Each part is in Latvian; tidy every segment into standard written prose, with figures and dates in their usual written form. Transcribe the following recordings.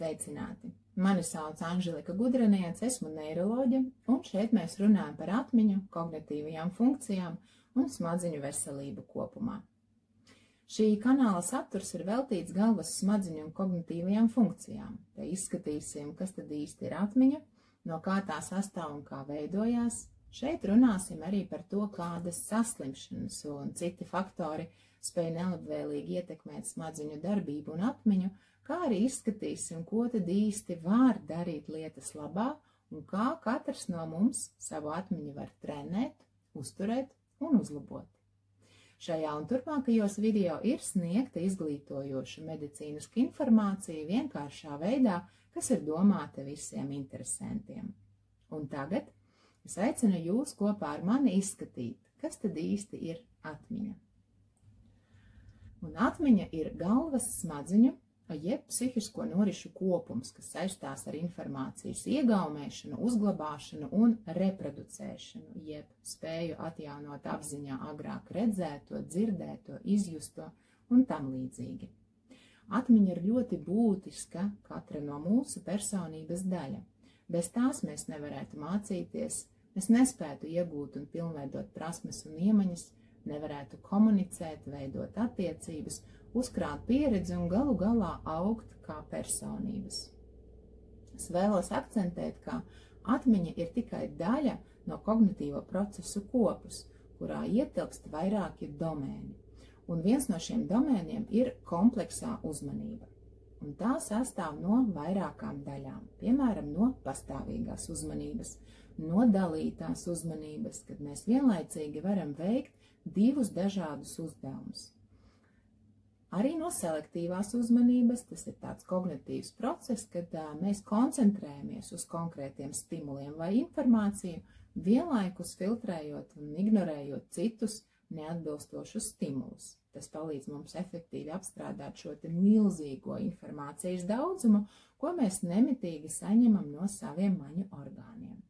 Sveicināti! Mani sauc Anželika Gudriniece, esmu neiroloģe, un šeit mēs runājam par atmiņu, kognitīvajām funkcijām un smadziņu veselību kopumā. Šī kanāla saturs ir veltīts galvas smadziņu un kognitīvajām funkcijām. Te izskatīsim, kas tad īsti ir atmiņa, no kā tā sastāv un kā veidojās. Šeit runāsim arī par to, kādas saslimšanas un citi faktori spēj nelabvēlīgi ietekmēt smadziņu darbību un atmiņu, kā arī izskatīsim, ko tad īsti var darīt lietas labā un kā katrs no mums savu atmiņu var trenēt, uzturēt un uzlabot. Šajā un turpmākajos video ir sniegta izglītojoša medicīniska informācija vienkāršā veidā, kas ir domāta visiem interesantiem. Un tagad es aicinu jūs kopā ar mani izskatīt, kas tad īsti ir atmiņa. Un atmiņa ir galvas smadziņu, jeb psihisko norišu kopums, kas saistās ar informācijas iegaumēšanu, uzglabāšanu un reproducēšanu, jeb spēju atjaunot apziņā agrāk redzēto, dzirdēto, izjusto un tam līdzīgi. Atmiņa ir ļoti būtiska katra no mūsu personības daļa. Bez tās mēs nevarētu mācīties, mēs nespētu iegūt un pilnveidot prasmes un iemaņas, nevarētu komunicēt, veidot attiecības, uzkrāt pieredzi un galu galā augt kā personības. Es vēlos akcentēt, ka atmiņa ir tikai daļa no kognitīvo procesu kopus, kurā ietilpst vairāki domēni. Un viens no šiem domēniem ir kompleksā uzmanība. Un tā sastāv no vairākām daļām, piemēram, no pastāvīgās uzmanības, no dalītās uzmanības, kad mēs vienlaicīgi varam veikt divus dažādus uzdevumus. Arī no selektīvās uzmanības, tas ir tāds kognitīvs process, kad mēs koncentrējamies uz konkrētiem stimuliem vai informāciju, vienlaikus filtrējot un ignorējot citus neatbilstošus stimulus. Tas palīdz mums efektīvi apstrādāt šo te milzīgo informācijas daudzumu, ko mēs nemitīgi saņemam no saviem maņu orgāniem.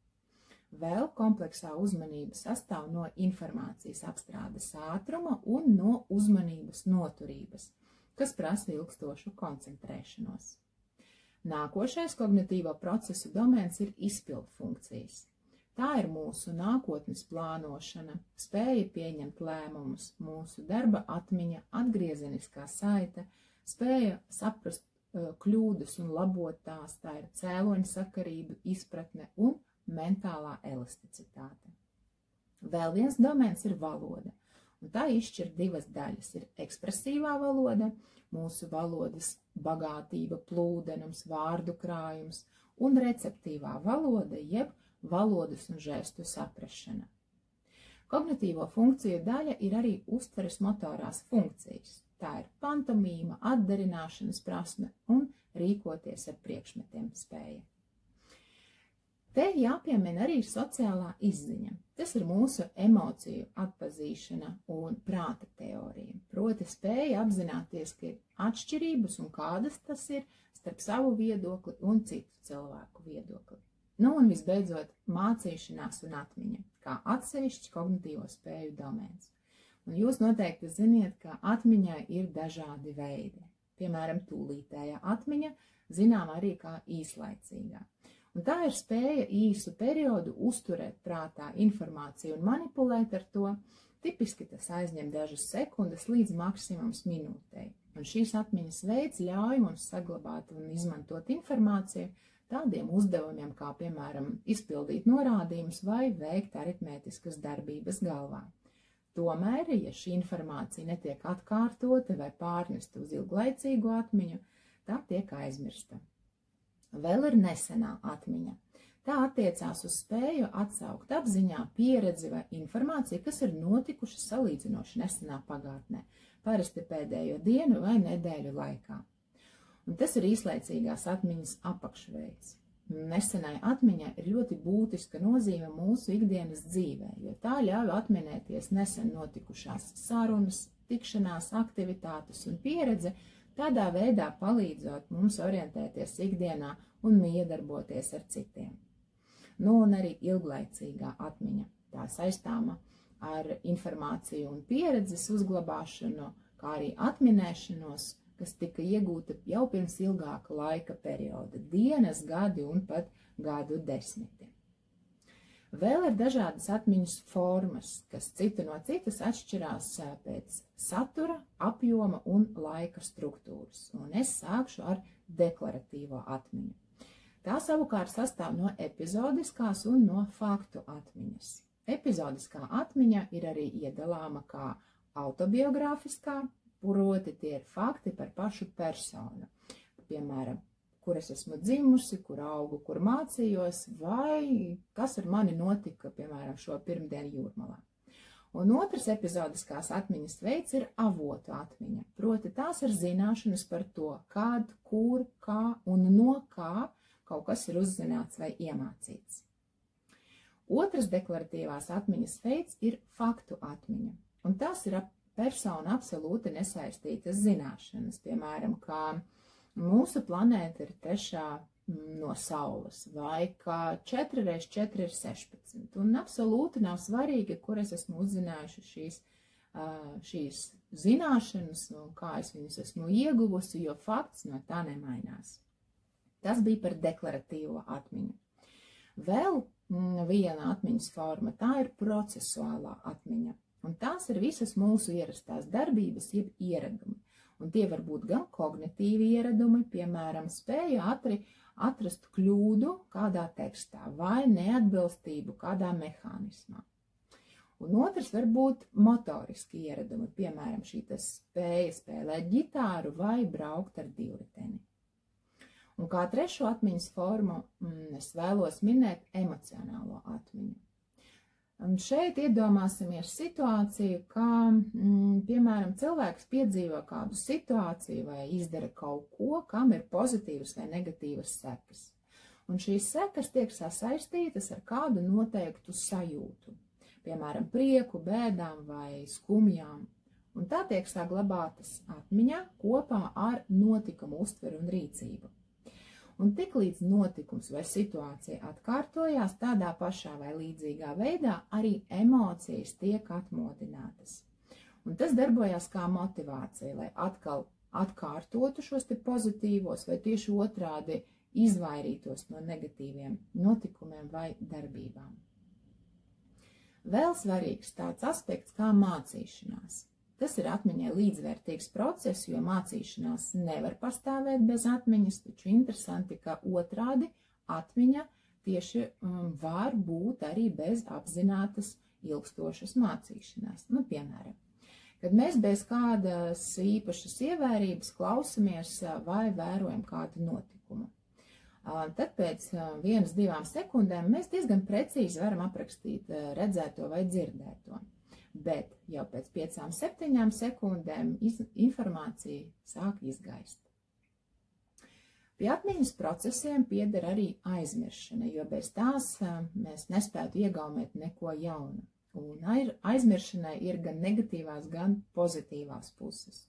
Vēl kompleksā uzmanība sastāv no informācijas apstrādes ātruma un no uzmanības noturības, kas prasa ilgstošu koncentrēšanos. Nākošais kognitīvo procesu domēns ir izpildu funkcijas. Tā ir mūsu nākotnes plānošana, spēja pieņemt lēmumus, mūsu darba atmiņa, atgriezeniskā saite, spēja saprast kļūdas un labot tās, tā ir cēloņu sakarība, izpratne un mentālā elasticitāte. Vēl viens domēns ir valoda, un tā izšķir divas daļas. Ir ekspresīvā valoda, mūsu valodas bagātība, plūdenums, vārdu krājums, un receptīvā valoda, jeb valodas un žestu saprašana. Kognitīvo funkciju daļa ir arī uztveres motorās funkcijas. Tā ir pantomīma, atdarināšanas prasme un rīkoties ar priekšmetiem spēja. Te jāpiemina arī sociālā izziņa. Tas ir mūsu emociju atpazīšana un prāta teorija. Proti spēja apzināties, ka ir atšķirības un kādas tas ir starp savu viedokli un citu cilvēku viedokli. Nu un visbeidzot mācīšanās un atmiņa, kā atsevišķi kognitīvo spēju domēns. Un jūs noteikti ziniet, ka atmiņai ir dažādi veidi. Piemēram, tūlītējā atmiņa, zinām arī kā īslaicīgā. Un tā ir spēja īsu periodu uzturēt prātā informāciju un manipulēt ar to. Tipiski tas aizņem dažas sekundes līdz maksimums minūtei. Un šīs atmiņas veids ļauj mums saglabāt un izmantot informāciju tādiem uzdevumiem, kā piemēram izpildīt norādījumus vai veikt aritmētiskas darbības galvā. Tomēr, ja šī informācija netiek atkārtota vai pārnesta uz ilglaicīgu atmiņu, tā tiek aizmirsta. Vēl ir nesenā atmiņa. Tā attiecās uz spēju atsaukt apziņā pieredzi vai informāciju, kas ir notikušas salīdzinoši nesenā pagātnē, parasti pēdējo dienu vai nedēļu laikā. Un tas ir īslaicīgās atmiņas apakšveids. Nesenai atmiņai ir ļoti būtiska nozīme mūsu ikdienas dzīvē, jo tā ļauj atminēties nesen notikušās sarunas, tikšanās, aktivitātes un pieredze, tādā veidā palīdzot mums orientēties ikdienā un miedarboties ar citiem. Nu un arī ilglaicīgā atmiņa. Tā saistāma ar informāciju un pieredzes uzglabāšanu, kā arī atminēšanos kas tika iegūta jau pirms ilgāka laika perioda, dienas, gadi un pat gadu desmiti. Vēl ir dažādas atmiņas formas, kas citu no citas atšķirās pēc satura, apjoma un laika struktūras. Un es sākšu ar deklaratīvo atmiņu. Tā savukārt sastāv no epizodiskās un no faktu atmiņas. Epizodiskā atmiņa ir arī iedalāma kā autobiogrāfiskā, proti tie ir fakti par pašu personu. Piemēram, kur es esmu dzimusi, kur augu, kur mācījos, vai kas ar mani notika, piemēram, šo pirmdienu Jūrmalā. Un otrs epizodiskās atmiņas veids ir avotu atmiņa, proti tās ir zināšanas par to, kad, kur, kā un no kā kaut kas ir uzzināts vai iemācīts. Otrs deklaratīvās atmiņas veids ir faktu atmiņa, un tās ir persona absolūti nesaistītas zināšanas, piemēram, kā mūsu planēta ir trešā no Saules, vai kā 4x4 ir 16, un absolūti nav svarīgi, kur es esmu uzzinājuši šīs zināšanas, un kā es viņus esmu ieguvusi, jo fakts no tā nemainās. Tas bija par deklaratīvo atmiņu. Vēl viena atmiņas forma, tā ir procesuālā atmiņa, un tās ir visas mūsu ierastās darbības, jeb ieradumi. Un tie var būt gan kognitīvi ieradumi, piemēram, spēja atrast kļūdu kādā tekstā vai neatbilstību kādā mehānismā. Un otrs var būt motoriski ieradumi, piemēram, šī spēja spēlēt ģitāru vai braukt ar divriteni. Un kā trešo atmiņas formu es vēlos minēt emocionālo atmiņu. Un šeit iedomāsimies situāciju, kā, piemēram, cilvēks piedzīvo kādu situāciju vai izdara kaut ko, kam ir pozitīvas vai negatīvas sekas. Un šīs sekas tiek sasaistītas ar kādu noteiktu sajūtu, piemēram, prieku, bēdām vai skumjām. Un tā tiek saglabātas atmiņā kopā ar notikumu uztveru un rīcību. Un tiklīdz notikums vai situācija atkārtojās tādā pašā vai līdzīgā veidā, arī emocijas tiek atmodinātas. Un tas darbojās kā motivācija, lai atkal atkārtotu šos te pozitīvos vai tieši otrādi izvairītos no negatīviem notikumiem vai darbībām. Vēl svarīgs tāds aspekts kā mācīšanās. Tas ir atmiņai līdzvērtīgs process, jo mācīšanās nevar pastāvēt bez atmiņas, taču interesanti, ka otrādi atmiņa tieši var būt arī bez apzinātas ilgstošas mācīšanās. Nu, piemēram, kad mēs bez kādas īpašas ievērības klausamies vai vērojam kādu notikumu. Tad pēc 1-2 sekundēm mēs diezgan precīzi varam aprakstīt redzēto vai dzirdēto. Bet jau pēc 5-7 sekundēm informācija sāk izgaist. Pie atmiņas procesiem pieder arī aizmiršana, jo bez tās mēs nespētu iegaumēt neko jaunu. Un aizmiršanai ir gan negatīvās, gan pozitīvās puses.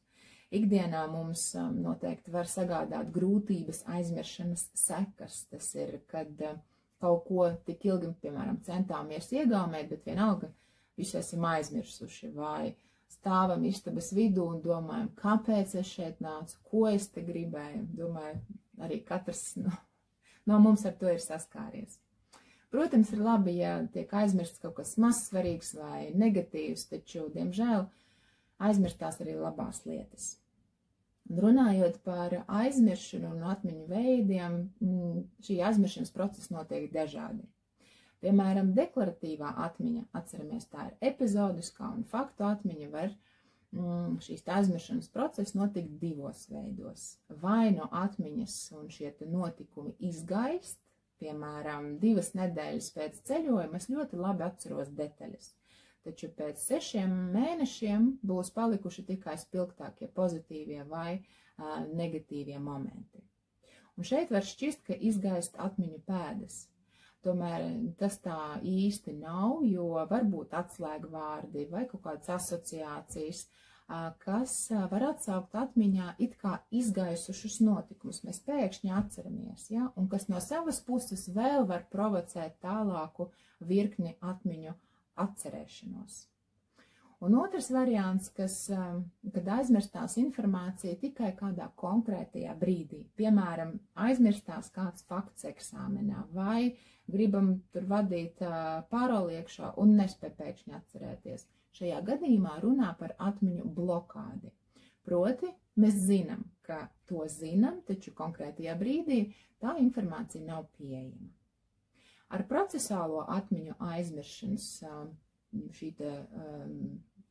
Ikdienā mums noteikti var sagādāt grūtības aizmiršanas sekas. Tas ir, kad kaut ko tik ilgi, piemēram, centāmies iegaumēt, bet vienalga visu esam aizmirsuši, vai stāvam istabas vidū un domājam, kāpēc es šeit nācu, ko es te gribēju. Domāju, arī katrs no mums ar to ir saskāries. Protams, ir labi, ja tiek aizmirsts kaut kas mazsvarīgs vai negatīvs, taču, diemžēl, aizmirstās arī labās lietas. Un runājot par aizmiršanu un atmiņu veidiem, šī aizmiršanas procesa notiek dažādi. Piemēram, deklaratīvā atmiņa, atceramies, tā ir epizodiskā un faktu atmiņa, var šīs aizmiršanas procesi notikt divos veidos. Vai no atmiņas un šie notikumi izgaist, piemēram, 2 nedēļas pēc ceļojuma, es ļoti labi atceros detaļas. Taču pēc 6 mēnešiem būs palikuši tikai spilgtākie pozitīvie vai negatīvie momenti. Un šeit var šķist, ka izgaist atmiņu pēdas. Tomēr tas tā īsti nav, jo var būt atslēgvārdi vai kaut kādas asociācijas, kas var atsaukt atmiņā it kā izgaisušus notikumus. Mēs pēkšņi atceramies, ja? Un kas no savas puses vēl var provocēt tālāku virkni atmiņu atcerēšanos. Un otrs variants, kad aizmirstās informācija tikai kādā konkrētajā brīdī. Piemēram, aizmirstās kāds fakts eksāmenā vai gribam tur vadīt paroli iekšā un nespēj pēkšņi atcerēties. Šajā gadījumā runā par atmiņu blokādi. Proti, mēs zinām, ka to zinām, taču konkrētajā brīdī tā informācija nav pieejama. Ar procesālo atmiņu aizmiršanas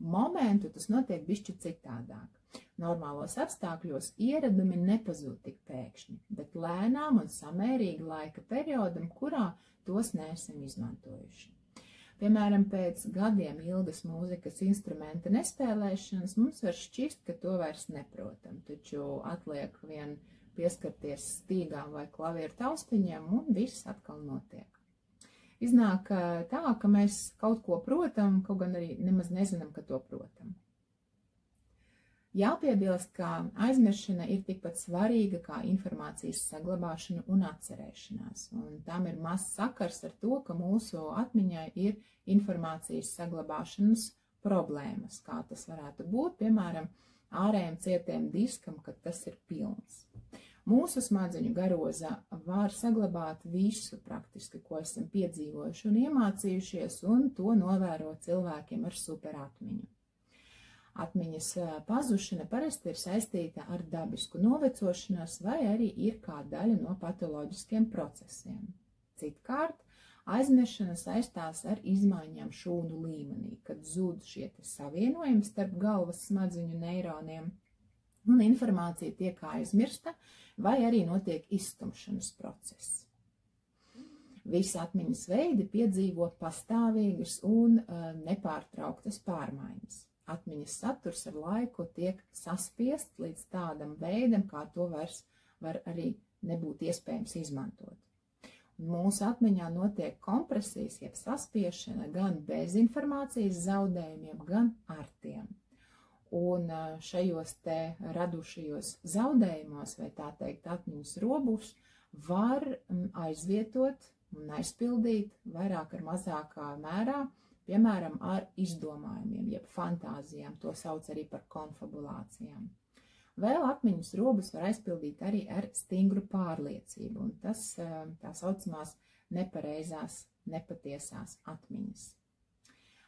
momentu tas notiek bišķi citādāk. Normālos apstākļos ieradumi nepazūd tik pēkšņi, bet lēnām un samērīgi laika periodam, kurā tos neesam izmantojuši. Piemēram, pēc gadiem ilgas mūzikas instrumenta nespēlēšanas mums var šķist, ka to vairs neprotam, taču atliek vien pieskarties stīgām vai klavieru taustiņiem un viss atkal notiek. Iznāk tā, ka mēs kaut ko protam, kaut gan arī nemaz nezinām, ka to protam. Jāpiebilst, ka aizmiršana ir tikpat svarīga kā informācijas saglabāšana un atcerēšanās, un tam ir mazs sakars ar to, ka mūsu atmiņai ir informācijas saglabāšanas problēmas, kā tas varētu būt, piemēram, ārējiem cietiem diskam, kad tas ir pilns. Mūsu smadzeņu garoza var saglabāt visu praktiski, ko esam piedzīvojuši un iemācījušies, un to novēro cilvēkiem ar superatmiņu. Atmiņas pazušana parasti ir saistīta ar dabisku novecošanos vai arī ir kā daļa no patoloģiskiem procesiem. Citkārt, aizmiršana saistās ar izmaiņām šūnu līmenī, kad zūd šie savienojumi starp galvas smadzeņu neironiem, un informācija tiek aizmirsta, vai arī notiek izstumšanas process. Visi atmiņas veidi piedzīvo pastāvīgas un nepārtrauktas pārmaiņas. Atmiņas saturs ar laiku tiek saspiests līdz tādam veidam, kā to vairs var arī nebūt iespējams izmantot. Mūsu atmiņā notiek kompresijas, jeb saspiešana gan bez informācijas zaudējumiem, gan ar tiem. Un šajos te radušajos zaudējumos, vai tā teikt atmiņas robus, var aizvietot un aizpildīt vairāk ar mazākā mērā, piemēram, ar izdomājumiem, jeb fantāzijām, to sauc arī par konfabulācijām. Vēl atmiņas robus var aizpildīt arī ar stingru pārliecību, un tas tā saucamās nepareizās, nepatiesās atmiņas.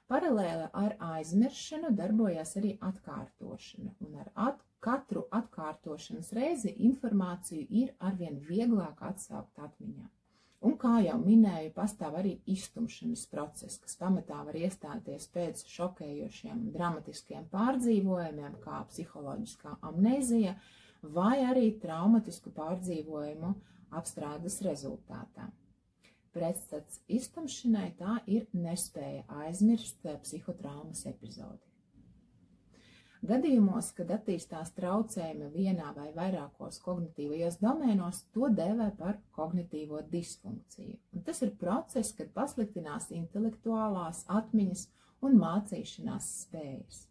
Paralēli ar aizmiršanu darbojas arī atkārtošana, un ar katru atkārtošanas reizi informāciju ir arvien vieglāk atsaukt atmiņā. Un, kā jau minēju, pastāv arī iztumšanas process, kas pamatā var iestāties pēc šokējošiem dramatiskiem pārdzīvojumiem, kā psiholoģiskā amnēzija, vai arī traumatisku pārdzīvojumu apstrādes rezultātā. Pretstats iztumšanai tā ir nespēja aizmirst psihotraumas epizodi. Gadījumos, kad attīstās traucējumi vienā vai vairākos kognitīvajos domēnos, to dēvē par kognitīvo disfunkciju. Un tas ir process, kad pasliktinās intelektuālās atmiņas un mācīšanās spējas.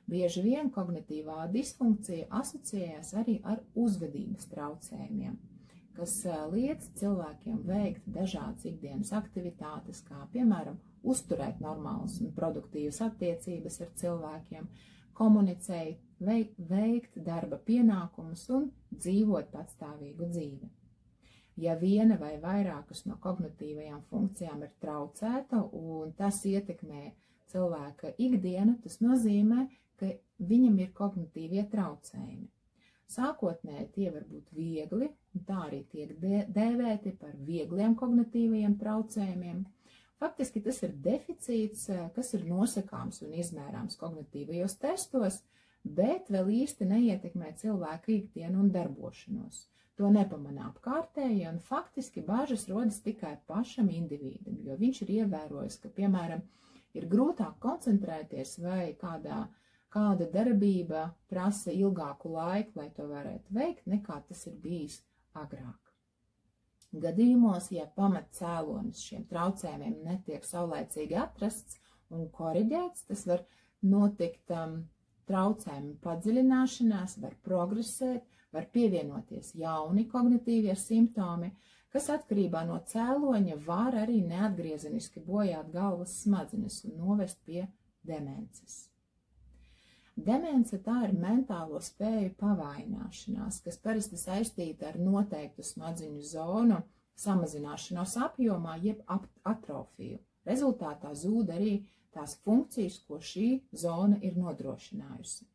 Bieži vien kognitīvā disfunkcija asociējas arī ar uzvedības traucējumiem, kas liedz cilvēkiem veikt dažādas ikdienas aktivitātes, kā piemēram uzturēt normālas un produktīvas attiecības ar cilvēkiem, komunicēt, veikt darba pienākumus un dzīvot patstāvīgu dzīvi. Ja viena vai vairākas no kognitīvajām funkcijām ir traucēta un tas ietekmē cilvēka ikdienu, tas nozīmē, ka viņam ir kognitīvie traucējumi. Sākotnēji tie var būt viegli, un tā arī tiek dēvēti par viegliem kognitīvajiem traucējumiem. Faktiski tas ir deficīts, kas ir nosakāms un izmērāms kognitīvajos testos, bet vēl īsti neietekmē cilvēka ikdienu un darbošanos. To nepamanā apkārtēji, un faktiski bāžas rodas tikai pašam individam, jo viņš ir ievērojis, ka, piemēram, ir grūtāk koncentrēties vai kāda darbība prasa ilgāku laiku, lai to varētu veikt, nekā tas ir bijis agrāk. Gadījumos, ja pamatcēlonis šiem traucējumiem netiek saulēcīgi atrasts un koriģēts, tas var notikt traucējumu padziļināšanās, var progresēt, var pievienoties jauni kognitīvie simptomi, kas atkarībā no cēloņa var arī neatgriezeniski bojāt galvas smadzenes un novest pie demences. Demence tā ir mentālo spēju pavaināšanās, kas parasti saistīta ar noteiktu smadziņu zonu samazināšanos apjomā jeb atrofiju. Rezultātā zūd arī tās funkcijas, ko šī zona ir nodrošinājusi.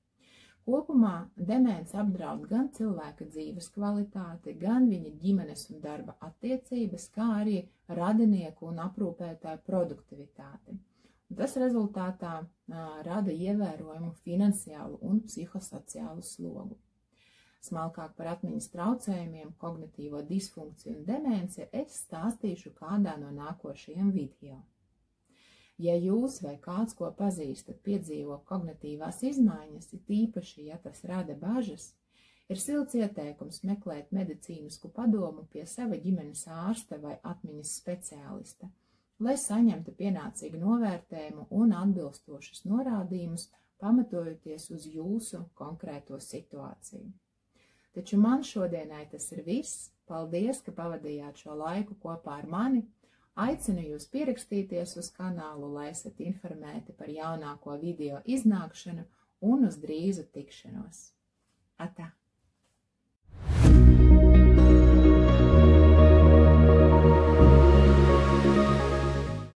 Kopumā demence apdraud gan cilvēka dzīves kvalitāti, gan viņa ģimenes un darba attiecības, kā arī radinieku un aprūpētāju produktivitāti. Un tas rezultātā rada ievērojumu finansiālu un psihosociālu slogu. Smalkāk par atmiņas traucējumiem, kognitīvo disfunkciju un demenci es stāstīšu kādā no nākošajiem video. Ja jūs vai kāds, ko pazīstat, piedzīvo kognitīvās izmaiņas, it īpaši, ja tas rada bažas, ir silts ieteikums meklēt medicīnisku padomu pie sava ģimenes ārsta vai atmiņas speciālista, lai saņemtu pienācīgu novērtējumu un atbilstošus norādījumus, pamatojoties uz jūsu konkrēto situāciju. Taču man šodienai tas ir viss. Paldies, ka pavadījāt šo laiku kopā ar mani. Aicinu jūs pierakstīties uz kanālu, lai esat informēti par jaunāko video iznākšanu un uz drīzu tikšanos. Atā!